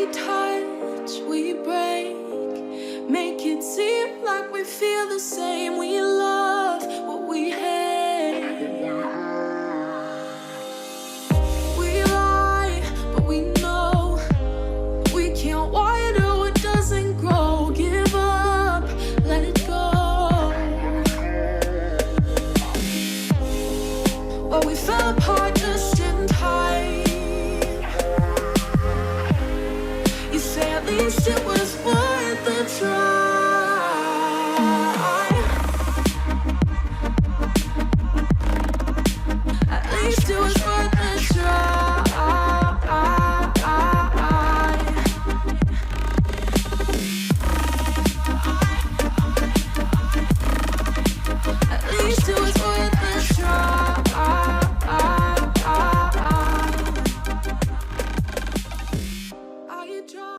Every touch we break, make it seem like we feel the same. We love what we hate. We lie, but we know we can't water what doesn't grow. Give up, let it go. But we fell apart just in time. You say at least it was worth the try. At least it was worth the try. At least it was worth the try.